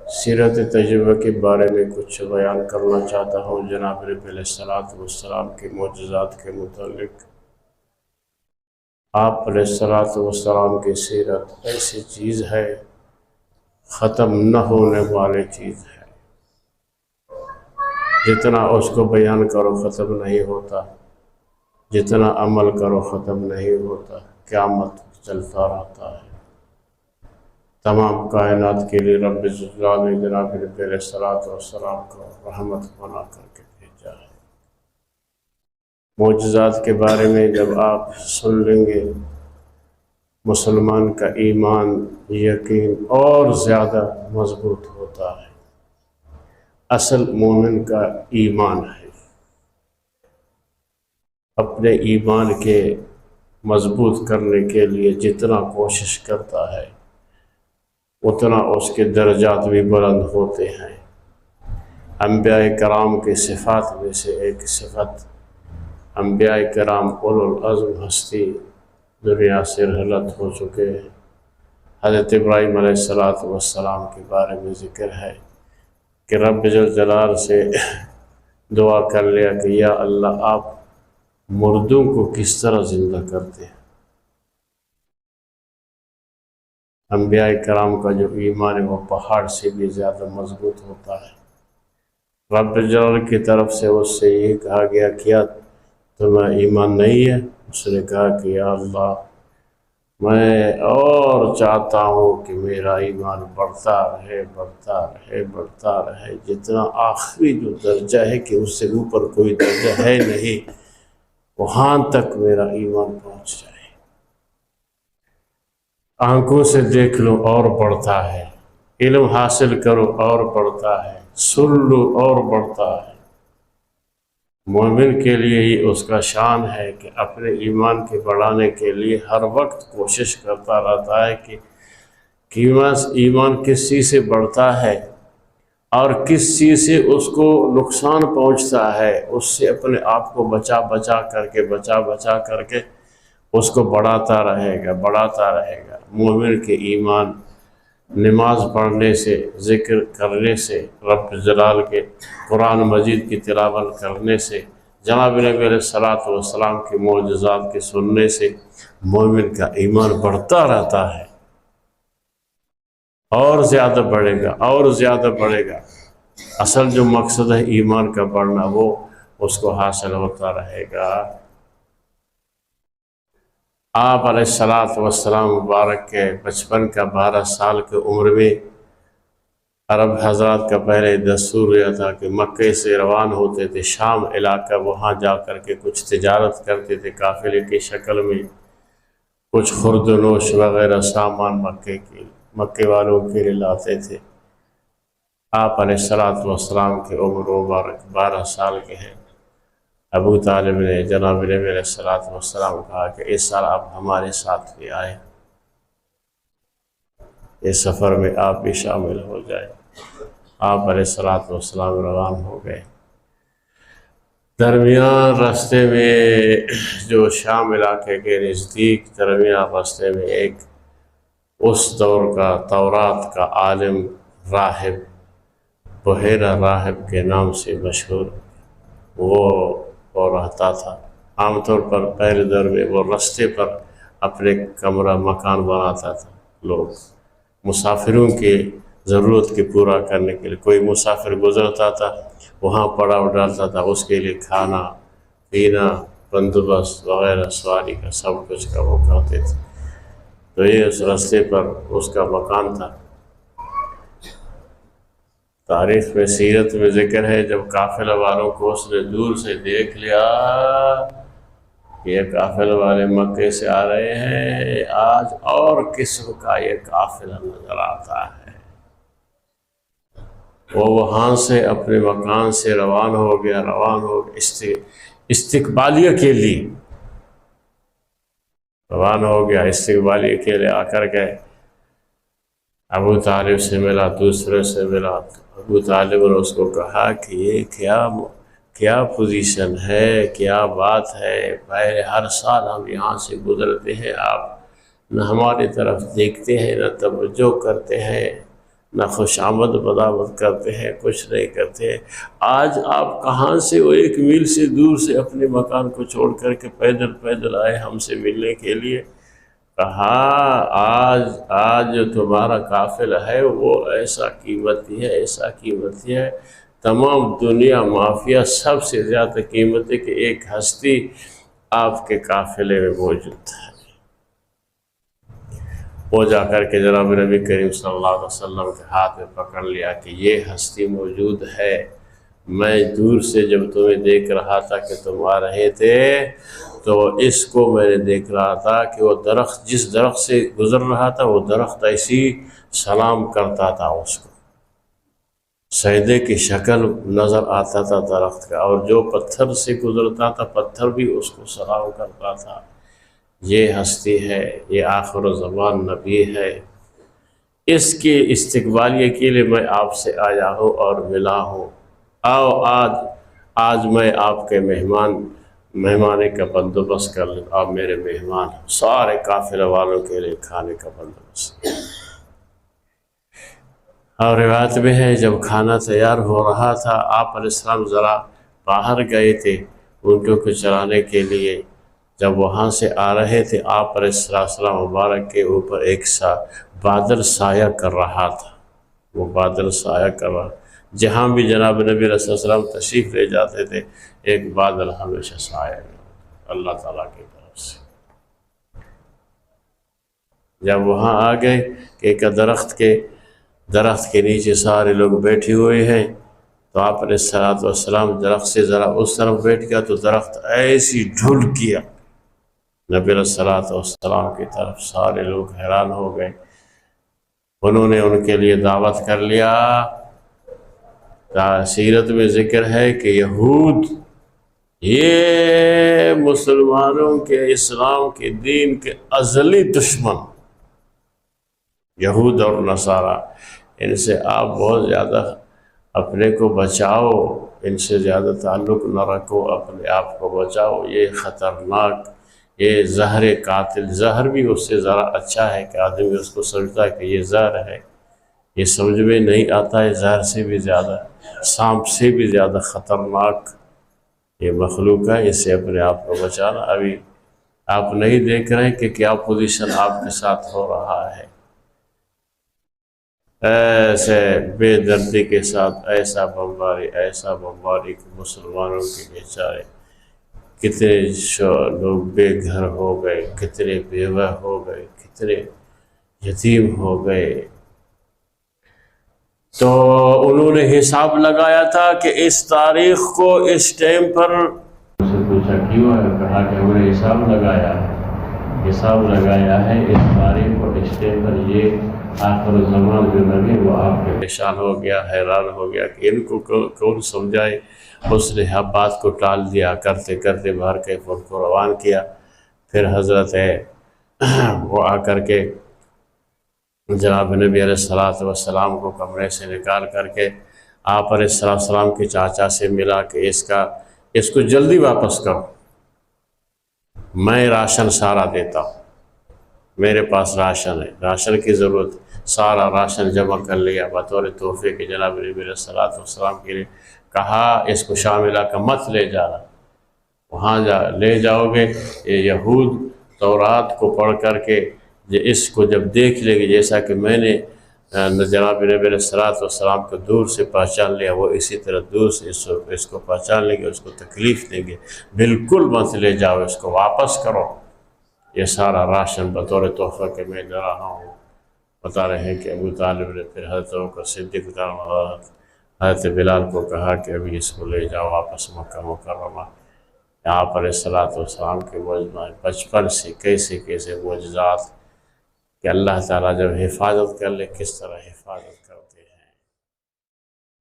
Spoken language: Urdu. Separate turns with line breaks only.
سیرت تجربہ کے بارے میں کچھ بیان کرنا چاہتا ہوں جناب نبی علیہ الصلوۃ والسلام کے معجزات کے متعلق۔ آپ علیہ الصلوۃ والسلام کی سیرت ایسی چیز ہے، ختم نہ ہونے والی چیز ہے۔ جتنا اس کو بیان کرو ختم نہیں ہوتا، جتنا عمل کرو ختم نہیں ہوتا، قیامت چلتا رہتا ہے۔ تمام کائنات کے لیے رب العزت نے جناب نبی علیہ الصلوۃ والسلام کو رحمت بنا کر کے بھیجا ہے۔ معجزات کے بارے میں جب آپ سن لیں گے، مسلمان کا ایمان یقین اور زیادہ مضبوط ہوتا ہے۔ اصل مومن کا ایمان ہے۔ اپنے ایمان کے مضبوط کرنے کے لیے جتنا کوشش کرتا ہے اتنا اس کے درجات بھی بلند ہوتے ہیں۔ انبیاء کرام کی صفات میں سے ایک صفت، انبیاء کرام اولو العزم ہستی دنیا سے رحلت ہو چکے ہیں۔ حضرت ابراہیم علیہ السلام کے بارے میں ذکر ہے کہ رب جل جلال سے دعا کر لیا کہ یا اللہ آپ مردوں کو کس طرح زندہ کرتے ہیں۔ انبیاء کرام کا جو ایمان ہے وہ پہاڑ سے بھی زیادہ مضبوط ہوتا ہے۔ رب جلال کی طرف سے اس سے یہ کہا گیا کیا تمہیں ایمان نہیں ہے؟ اس نے کہا کہ یا اللہ میں اور چاہتا ہوں کہ میرا ایمان بڑھتا رہے بڑھتا رہے بڑھتا رہے، جتنا آخری جو درجہ ہے کہ اس سے اوپر کوئی درجہ ہے نہیں، وہاں تک میرا ایمان پہنچ جائے۔ آنکھوں سے دیکھ لو اور بڑھتا ہے، علم حاصل کرو اور بڑھتا ہے، سن لو اور بڑھتا ہے۔ مومن کے لیے ہی اس کا شان ہے کہ اپنے ایمان کے بڑھانے کے لیے ہر وقت کوشش کرتا رہتا ہے کہ ایمان کس چیز سے بڑھتا ہے اور کس چیز سے اس کو نقصان پہنچتا ہے، اس سے اپنے آپ کو بچا بچا کر کے اس کو بڑھاتا رہے گا۔ مومن کے ایمان نماز پڑھنے سے، ذکر کرنے سے، رب جلال کے قرآن مجید کی تلاوت کرنے سے، جناب نبی علیہ الصلوۃ والسلام کے معجزات کے سننے سے مومن کا ایمان بڑھتا رہتا ہے، اور زیادہ بڑھے گا اور زیادہ بڑھے گا۔ اصل جو مقصد ہے ایمان کا بڑھنا وہ اس کو حاصل ہوتا رہے گا۔ آپ علیہ الصلوۃ والسلام مبارک کے بچپن کا 12 سال کی عمر میں عرب حضرات کا پہلے دستور یہ تھا کہ مکے سے روان ہوتے تھے شام علاقہ، وہاں جا کر کے کچھ تجارت کرتے تھے قافلے کی شکل میں، کچھ خرد و نوش وغیرہ سامان مکے والوں کے لیے لاتے تھے۔ آپ علیہ الصلوۃ والسلام کی عمر مبارک 12 سال کے ہیں۔ ابو طالب نے جناب نبی علیہ الصلوۃ والسلام کہا کہ اس سال آپ ہمارے ساتھ بھی آئے، اس سفر میں آپ بھی شامل ہو جائیں۔ آپ علیہ الصلوۃ والسلام روان ہو گئے۔ درمیان راستے میں جو شام علاقے کے نزدیک درمیان راستے میں ایک اس دور کا تورات کا عالم راہب، بحیرہ راہب کے نام سے مشہور وہ رہتا تھا۔ عام طور پر پہلے دور میں وہ راستے پر اپنے کمرہ مکان بناتا تھا۔ لوگ مسافروں کی ضرورت کی پورا کرنے کے لیے، کوئی مسافر گزرتا تھا وہاں پڑاؤ ڈالتا تھا، اس کے لیے کھانا پینا بندوبست وغیرہ سواری کا سب کچھ کا وہ کرتے تھے۔ تو یہ اس راستے پر اس کا مکان تھا۔ تاریخ میں سیرت میں ذکر ہے جب قافلہ والوں کو اس نے دور سے دیکھ لیا کہ یہ قافلہ والے مکے سے آ رہے ہیں، آج اور قسم کا یہ قافلہ نظر آتا ہے، وہ وہاں سے اپنے مکان سے روان ہو گیا استقبالیہ کے لیے روان ہو گیا۔ استقبالیہ کے لیے آ کر گئے، ابو طالب سے ملا، دوسرے سے ملا۔ ابو طالب نے اس کو کہا کہ یہ کیا پوزیشن ہے، کیا بات ہے، پہلے ہر سال ہم یہاں سے گزرتے ہیں، آپ نہ ہماری طرف دیکھتے ہیں، نہ توجہ کرتے ہیں، نہ خوش آمد بدآمد کرتے ہیں، کچھ نہیں کرتے ہیں۔ آج آپ کہاں سے وہ 1 میل سے دور سے اپنے مکان کو چھوڑ کر کے پیدل پیدل آئے ہم سے ملنے کے لیے؟ کہا آج جو تمہارا قافلہ ہے وہ ایسا قیمتی ہے، ایسا قیمتی ہے، تمام دنیا مافیا سب سے زیادہ قیمتی کہ ایک ہستی آپ کے قافلے میں موجود ہے۔ وہ جا کر کے جناب نبی کریم صلی اللہ علیہ وسلم کے ہاتھ میں پکڑ لیا کہ یہ ہستی موجود ہے، میں دور سے جب تمہیں دیکھ رہا تھا کہ تم آ رہے تھے تو اس کو میں نے دیکھ رہا تھا کہ وہ درخت جس درخت سے گزر رہا تھا وہ درخت ایسی سلام کرتا تھا، اس کو سجدے کی شکل نظر آتا تھا درخت کا، اور جو پتھر سے گزرتا تھا پتھر بھی اس کو سلام کرتا تھا۔ یہ ہستی ہے، یہ آخر الزمان نبی ہے، اس کے استقبالیے کے لیے میں آپ سے آیا ہوں اور ملا ہوں۔ آؤ آج میں آپ کے مہمانے کا بندوبست کر لوں، آپ میرے مہمان، سارے قافلہ والوں کے لیے کھانے کا بندوبست۔ اور روایت میں ہے جب کھانا تیار ہو رہا تھا، آپ علیہ السلام ذرا باہر گئے تھے اونٹوں کو چرانے کے لیے، جب وہاں سے آ رہے تھے آپ علیہ السلام مبارک کے اوپر ایک بادل سایہ کر رہا تھا، وہ بادل سایہ کر رہا، جہاں بھی جناب نبی علیہ السلام تشریف لے جاتے تھے ایک بادل ہمیشہ سایہ کرتا اللہ تعالیٰ کی طرف سے۔ جب وہاں آ گئے کہ ایک درخت کے نیچے سارے لوگ بیٹھے ہوئے ہیں، تو آپ علیہ السلام درخت سے ذرا اس طرف بیٹھ گیا تو درخت ایسی ڈھل کیا نبی علیہ السلام کی طرف، سارے لوگ حیران ہو گئے۔ انہوں نے ان کے لیے دعوت کر لیا۔ سیرت میں ذکر ہے کہ یہود یہ مسلمانوں کے اسلام کے دین کے ازلی دشمن، یہود اور نصارہ، ان سے آپ بہت زیادہ اپنے کو بچاؤ، ان سے زیادہ تعلق نہ رکھو، اپنے آپ کو بچاؤ، یہ خطرناک، یہ زہر قاتل، زہر بھی اس سے ذرا اچھا ہے کہ آدمی اس کو سمجھتا ہے کہ یہ زہر ہے، یہ سمجھ میں نہیں آتا ہے زہر سے بھی زیادہ، سانپ سے بھی زیادہ خطرناک یہ مخلوق ہے، اس سے اپنے آپ کو بچانا۔ ابھی آپ نہیں دیکھ رہے کہ کیا پوزیشن آپ کے ساتھ ہو رہا ہے، ایسے بے دردی کے ساتھ ایسا بمباری کہ مسلمانوں کے بیچارے کتنے لوگ بے گھر ہو گئے، کتنے بیوہ ہو گئے، کتنے یتیم ہو گئے۔ تو انہوں نے حساب لگایا تھا کہ اس تاریخ کو اس ٹائم پر، اس سے پوچھا کیوں ہے، کہا کہ ہم نے حساب لگایا ہے اس تاریخ کو اس ٹائم پر، یہ آخر الزمان جو نبی وہ آپ کے پریشان ہو گیا، حیران ہو گیا کہ ان کو کون سمجھائے۔ اس نے بات کو ٹال دیا، کرتے کرتے باہر کے ان کو روان کیا۔ پھر حضرت وہ آ کر کے جناب نبی علیہ السلام کو کمرے سے نکال کر کے آپ علیہ السلام کے چاچا سے ملا کہ اس کو جلدی واپس کرو، میں راشن سارا دیتا ہوں، میرے پاس راشن ہے، راشن کی ضرورت، سارا راشن جمع کر لیا بطور تحفے کے جناب نبی علیہ السلام کے لیے۔ کہا اس کو شام علاقہ مت لے جانا، وہاں لے جاؤ گے یہ یہود تورات کو پڑھ کر کے اس کو جب دیکھ لے گے، جیسا کہ میں نے جناب نبی علیہ السلام کو دور سے پہچان لیا، وہ اسی طرح دور سے اس کو پہچان لیں گے، اس کو تکلیف دیں گے، بالکل مت لے جاؤ، اس کو واپس کرو، یہ سارا راشن بطور تحفہ کے میں دے رہا ہوں۔ بتا رہے ہیں کہ ابو طالب نے پھر حضرت صدیق حضرت بلال کو کہا کہ ابھی اس کو لے جاؤ واپس مکہ مکرمہ۔ آپ علیہ السلام کے بچپن سے کیسے معجزات کہ اللہ تعالیٰ جب حفاظت کر لے کس طرح حفاظت